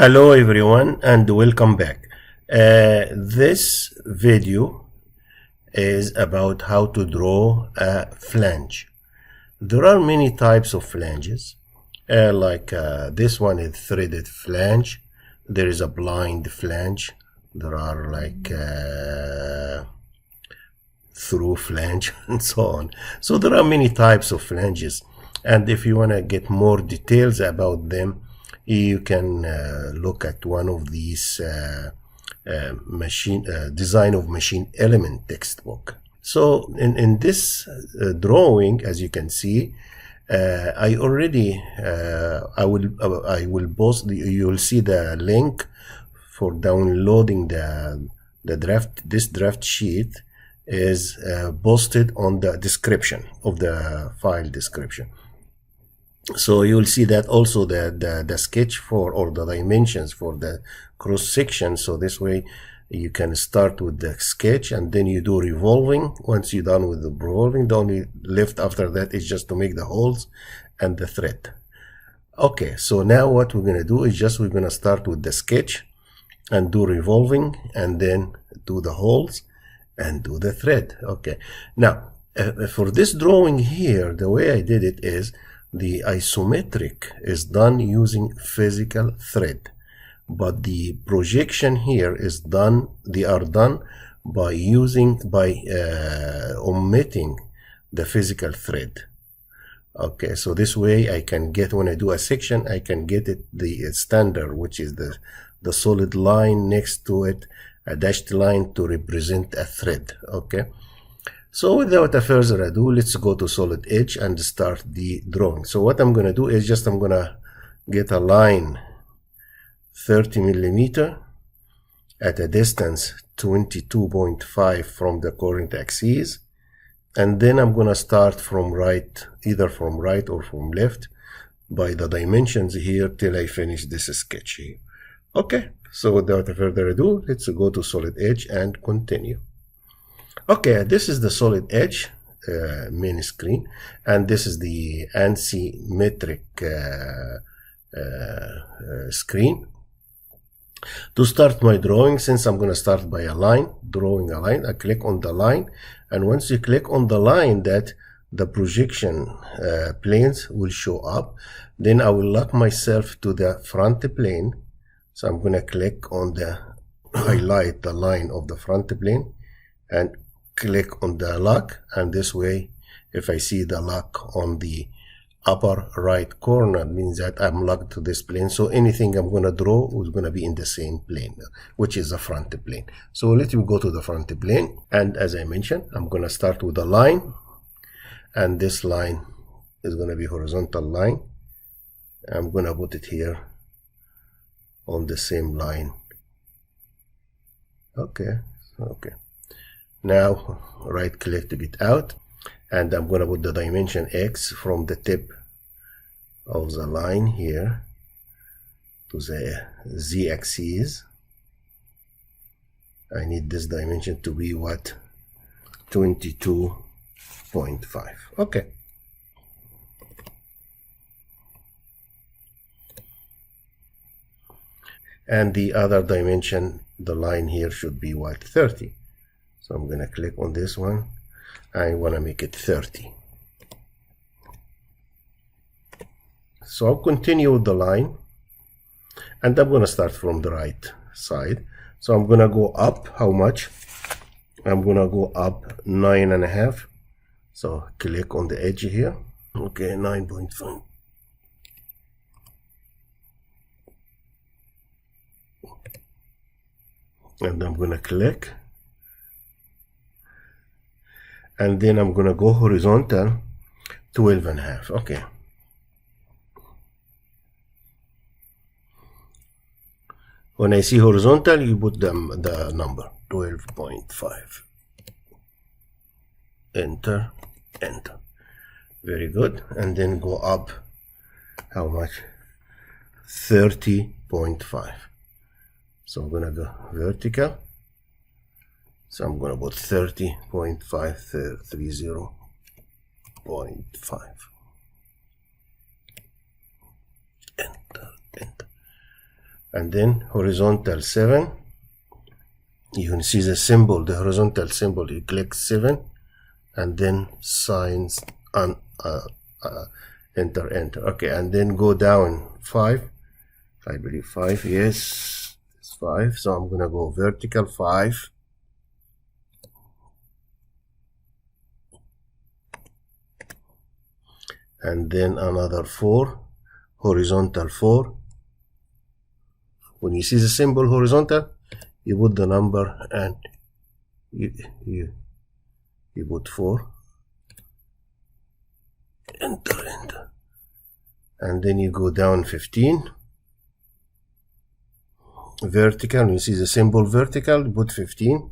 Hello everyone and welcome back. This video is about how to draw a flange. There are many types of flanges. This one is threaded flange. There is a blind flange. There are through flange and so on. So there are many types of flanges, and if you want to get more details about them, you can look at one of these design of machine element textbook. So in this drawing, as you can see, I will post you will see the link for downloading the draft. This draft sheet is posted on the description of the file description. So you will see that also the sketch for, or the dimensions for the cross section. So this way you can start with the sketch and then you do revolving. Once you're done with the revolving, the only left after that is just to make the holes and the thread. Okay, so now what we're going to do is we're going to start with the sketch and do revolving and then do the holes and do the thread. Okay, now for this drawing here, the way I did it is the isometric is done using physical thread, but the projection here is done, they are done by omitting the physical thread. Okay, so this way I can get, when I do a section, I can get it the standard, which is the solid line next to it, a dashed line to represent a thread. Okay, so without a further ado, let's go to solid edge and start the drawing. So what I'm going to do is I'm going to get a line 30 millimeter at a distance 22.5 from the current axis, and then I'm going to start from right, either from right or from left, by the dimensions here till I finish this sketch here. Okay, so without further ado, let's go to solid edge and continue. Okay, this is the solid edge main screen, and this is the ANSI metric screen. To start my drawing, since I'm going to start by a line, drawing a line, I click on the line, and once you click on the line, that the projection planes will show up. Then I will lock myself to the front plane. So I'm going to click on the highlight the line of the front plane and click on the lock, and this way if I see the lock on the upper right corner, means that I'm locked to this plane. So anything I'm going to draw is going to be in the same plane, which is the front plane. So let me go to the front plane, and as I mentioned, I'm going to start with a line, and this line is going to be horizontal line. I'm going to put it here on the same line. Okay. Now right click to get out, and I'm going to put the dimension X from the tip of the line here to the Z axis. I need this dimension to be what? 22.5. Okay. And the other dimension, the line here should be what? 30. So I'm going to click on this one. I want to make it 30. So I'll continue with the line, and I'm going to start from the right side. So I'm going to go up. How much? I'm going to go up 9.5. So click on the edge here. Okay, 9.5. And I'm going to click. And then I'm going to go horizontal 12.5. Okay. When I see horizontal, you put the number 12.5. Enter. Very good. And then go up. How much? 30.5. So I'm going to go vertical. So I'm going to put 30.5, 30.5. Enter. and then horizontal 7. You can see the symbol, the horizontal symbol. You click 7 and then signs on enter. Okay, and then go down 5. I believe 5. Yes, it's 5. So I'm gonna go vertical 5. And then another 4, horizontal 4. When you see the symbol horizontal, you put the number and you put 4. Enter. And then you go down 15. Vertical, when you see the symbol vertical, you put 15.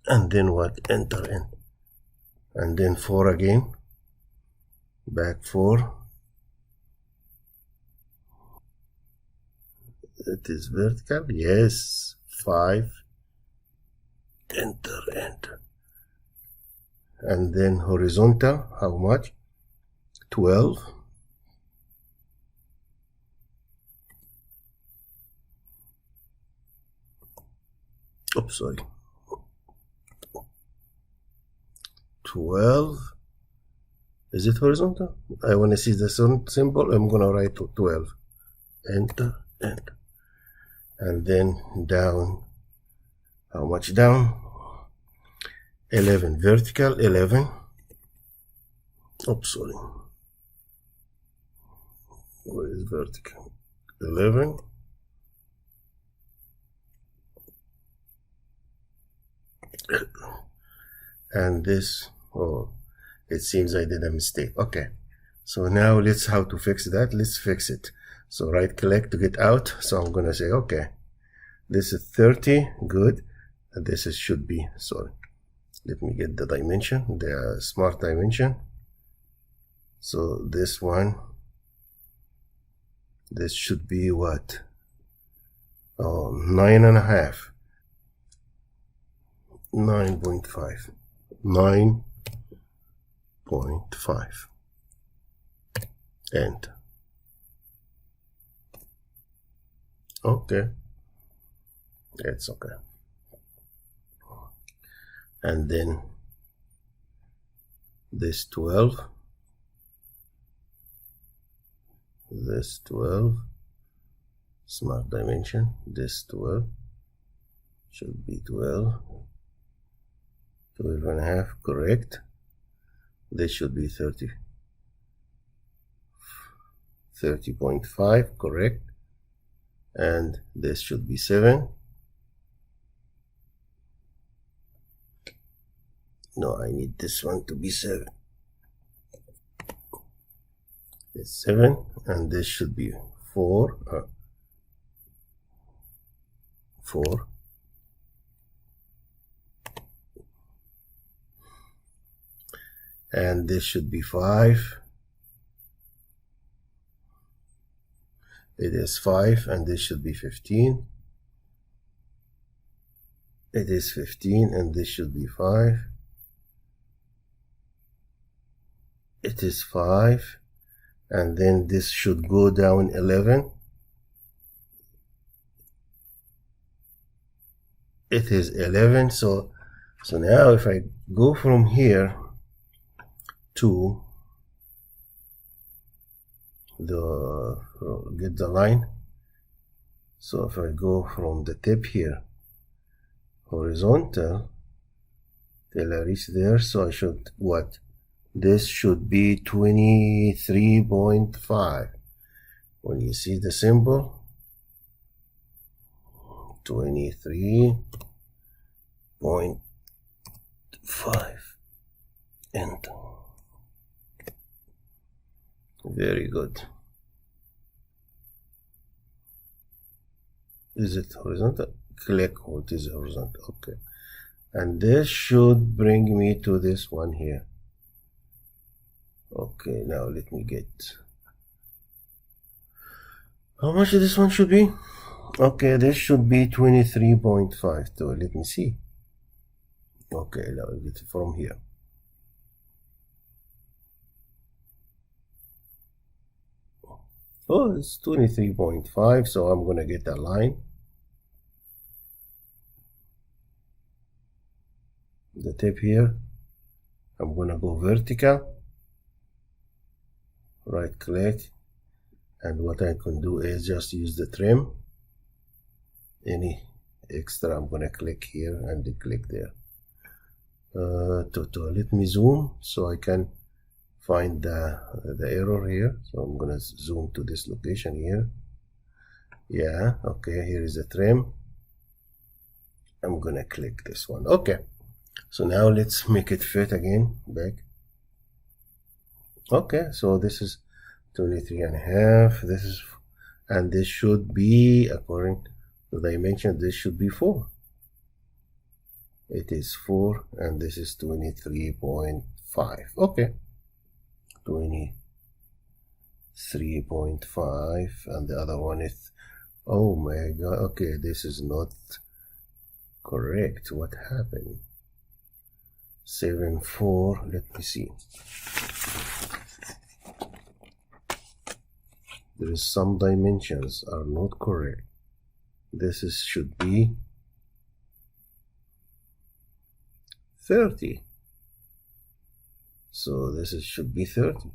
And then what? Enter in. And then 4 again. Back 4. It is vertical. Yes. 5. Enter. And then horizontal. How much? 12. Oops, sorry. 12. Is it horizontal? I want to see the symbol. I'm going to write 12. Enter. And then down. How much down? 11. Vertical. 11. Oops, sorry. Where is vertical? 11. And this, oh, it seems I did a mistake. Okay, so now let's how to fix that. Let's fix it. So right click to get out. So I'm gonna say, okay, this is 30, good. And this is should be, sorry, let me get the dimension, the smart dimension. So this one, this should be what? 9.5. 9.5. 9.5. Enter. Okay. It's okay. And then this 12. This 12. Smart dimension. This 12. Should be 12. 12.5, correct. This should be 30. 30.5, correct. And this should be 7. No, I need this one to be 7. It's 7, and this should be 4. 4. And this should be 5. It is 5, and this should be 15. It is 15, and this should be 5. It is 5, and then this should go down 11. It is 11. So now if I go from here to get the line, so if I go from the tip here horizontal till I reach there, so I should what? This should be 23.5. When you see the symbol 23.5. Enter. Very good. Is it horizontal? Click what is horizontal. Okay. And this should bring me to this one here. Okay, now let me get how much this one should be. Okay, this should be 23.5. So let me see. Okay, now I'll get it from here. Oh, it's 23.5, so I'm gonna get a line. The tip here, I'm gonna go vertical, right click, and what I can do is just use the trim. Any extra, I'm gonna click here and click there. Let me zoom so I can find the error here. So I'm gonna zoom to this location here. Yeah, okay, here is the trim. I'm gonna click this one. Okay, so now let's make it fit again back. Okay, so this is 23.5. This is, and this should be, according to the dimension, this should be 4. It is 4, and this is 23.5. Okay, 23.5, and the other one is, oh my god, okay, this is not correct. What happened? 7.4, let me see. There is some dimensions are not correct. This is should be 30. So this is should be 30.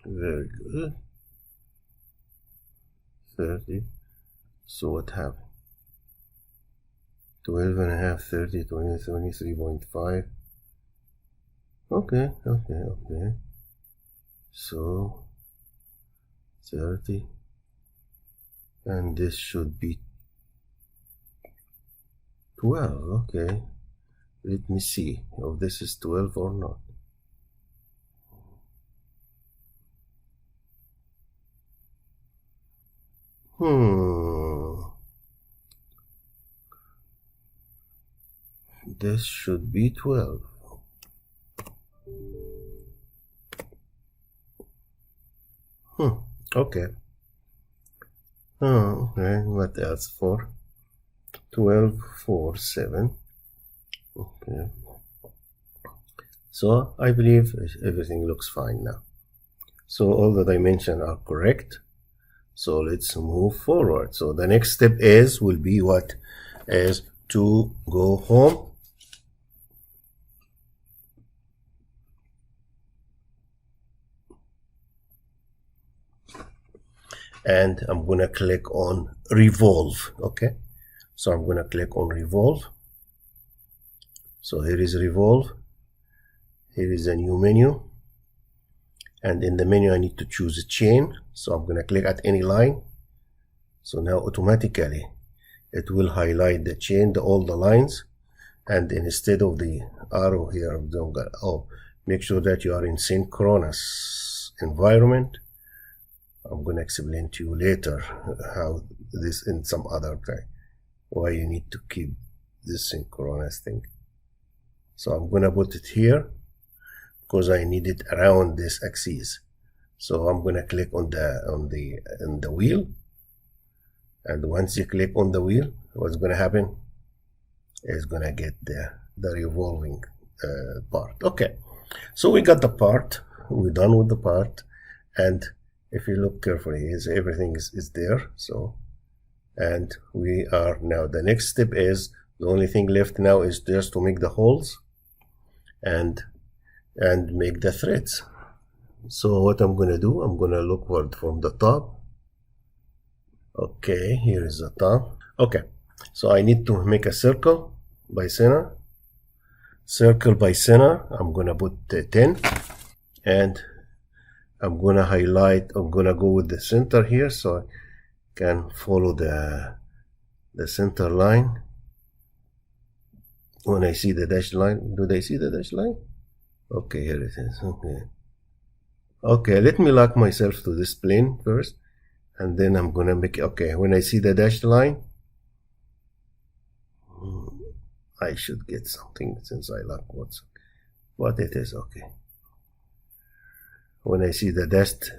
Very good. 30. So what happened? 12.5, 30, 20, 23.5. Okay. So 30, and this should be 12. Okay, let me see if this is 12 or not. This should be 12. Okay. Okay, what else for? 12, 4, 7. Okay. So I believe everything looks fine now. So all the dimensions are correct. So let's move forward. So the next step will be what? Is to go home. And I'm gonna click on Revolve. Okay, so I'm gonna click on Revolve. So here is Revolve. Here is a new menu, and in the menu I need to choose a chain. So I'm gonna click at any line. So now automatically it will highlight the chain, all the lines, and instead of the arrow here, I'm gonna make sure that you are in synchronous environment. I'm going to explain to you later how this in some other time, why you need to keep this synchronous thing. So I'm going to put it here because I need it around this axis. So I'm going to click on the wheel, and once you click on the wheel, what's going to happen is going to get the revolving part. Okay, so we got the part, we're done with the part, and if you look carefully, everything is there. So, and we are now, the next step is, the only thing left now is just to make the holes and make the threads. So what I'm going to do, I'm going to look from the top. Okay, here is the top. Okay, so I need to make a circle by center. Circle by center, I'm going to put 10, and I'm gonna highlight, I'm gonna go with the center here so I can follow the center line. When I see the dashed line, do they see the dashed line? Okay, here it is. Okay, let me lock myself to this plane first, and then I'm gonna make it. Okay, when I see the dashed line, I should get something since I lock what it is. Okay. When I see the dashed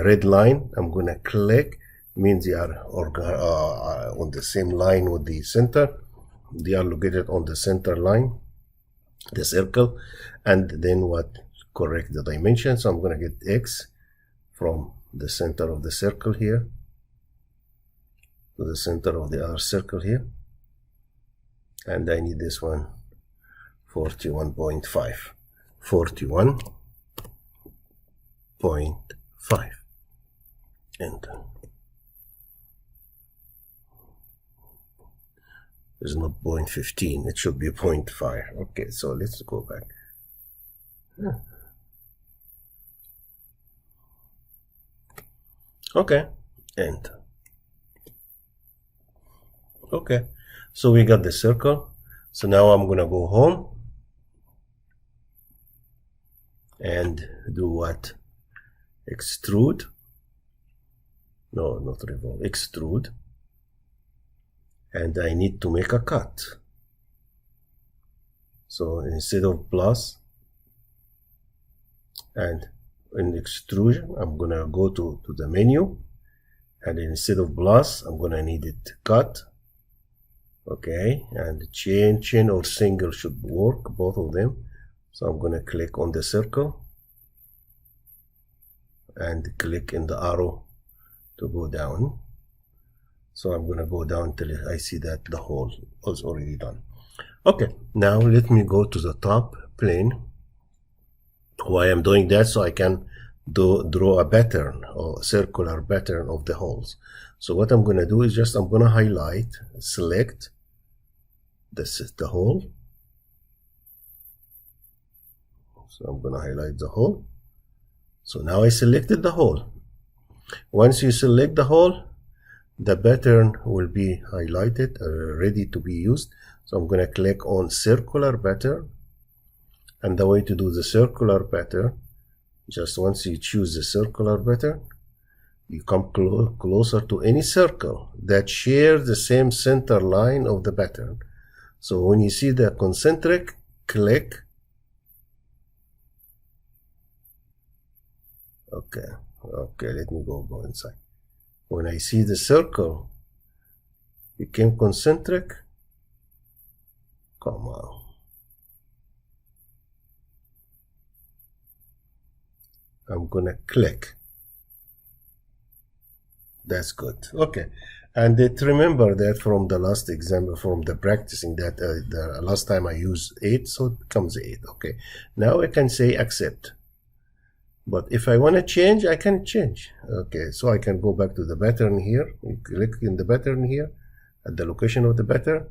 red line, I'm gonna click. Means you are on the same line with the center. they are located on the center line, the circle, and then what, correct the dimension. So I'm going to get X from the center of the circle here to the center of the other circle here, and I need this one 41.5, 41.5, enter. It's not 0.15, it should be 0.5. Okay, so let's go back. Okay, enter. Okay, so we got the circle. So now I'm gonna go home and do what? Extrude. No, not revolve, extrude. And I need to make a cut. So instead of plus and in extrusion, I'm gonna go to the menu, and instead of plus, I'm gonna need it cut. Okay, and chain or single should work, both of them. So I'm gonna click on the circle and click in the arrow to go down. So I'm gonna go down till I see that the hole was already done. Okay, now let me go to the top plane. Why I'm doing that? So I can draw a pattern or circular pattern of the holes. So what I'm gonna do is just I'm gonna highlight, select the hole. So I'm gonna highlight the hole. So now I selected the hole. Once you select the hole, the pattern will be highlighted, ready to be used. So I'm gonna click on circular pattern, and the way to do the circular pattern, just once you choose the circular pattern, you come closer to any circle that shares the same center line of the pattern. So when you see the concentric, click. Okay, let me go inside. When I see the circle became concentric, come on. I'm gonna click. That's good. Okay, and remember that from the last example, from the practicing that the last time I used 8, so it becomes 8. Okay, now I can say accept. But if I want to change, I can change. Okay, so I can go back to the pattern here. You click in the pattern here, at the location of the pattern.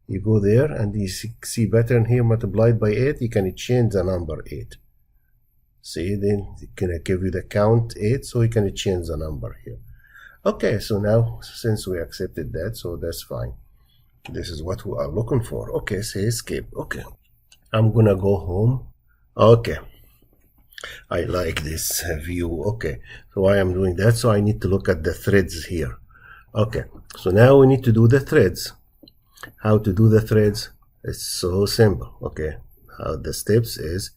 You go there and you see pattern here multiplied by 8. You can change the number 8. See, then it can give you the count 8, so you can change the number here. Okay, so now since we accepted that, so that's fine. This is what we are looking for. Okay, say escape. Okay, I'm gonna go home. Okay, I like this view. Okay, so why I'm doing that? So I need to look at the threads here. Okay, so now we need to do the threads. How to do the threads? It's so simple. Okay, how the steps is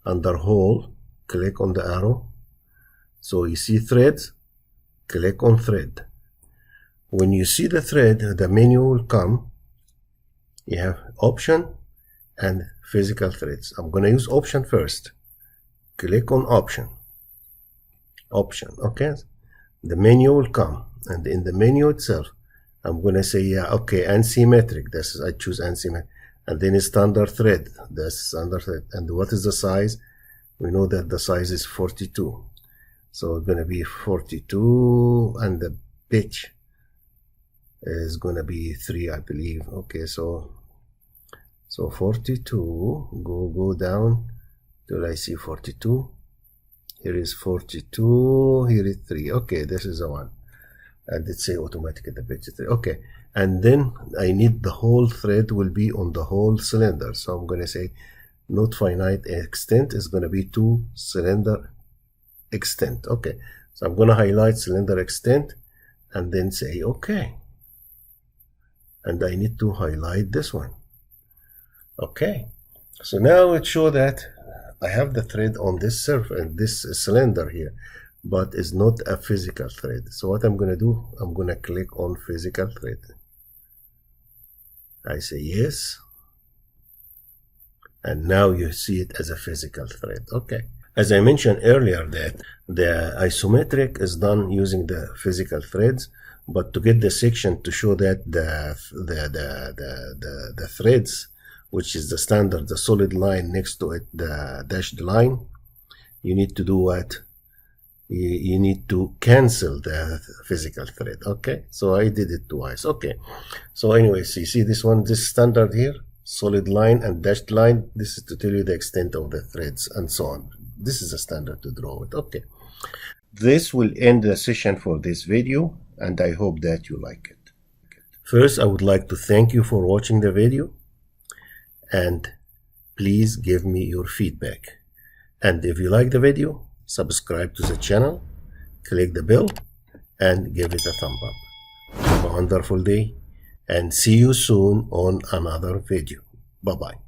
under hole, click on the arrow. So you see threads, click on thread. When you see the thread, the menu will come. You have option and physical threads. I'm gonna use option first. Click on option. Okay, the menu will come, and in the menu itself, I'm gonna say, yeah, okay, asymmetric. This is, I choose asymmetric, and then standard thread. That's standard thread. And what is the size? We know that the size is 42. So it's gonna be 42, and the pitch is gonna be 3, I believe. Okay, so 42. Go down till I see 42. Here is 42. Here is 3. Okay, this is the one. And let's say automatically the pitch is 3. Okay, and then I need the whole thread will be on the whole cylinder. So I'm gonna say not finite extent is gonna be 2 cylinder extent. Okay, so I'm gonna highlight cylinder extent and then say okay, and I need to highlight this one. Okay, so now it shows that I have the thread on this surface and this cylinder here, but it's not a physical thread. So what I'm gonna do, I'm gonna click on physical thread, I say yes. And now you see it as a physical thread. Okay. As I mentioned earlier, that the isometric is done using the physical threads, but to get the section to show that the threads, which is the standard, the solid line next to it, the dashed line, you need to do what? You need to cancel the physical thread. Okay, so I did it twice. Okay, so anyways, you see this one, this standard here, solid line and dashed line. This is to tell you the extent of the threads and so on. This is a standard to draw it. Okay, this will end the session for this video, and I hope that you like it. First, I would like to thank you for watching the video, and please give me your feedback. And if you like the video, subscribe to the channel, click the bell, and give it a thumb up. Have a wonderful day, and see you soon on another video. Bye-bye.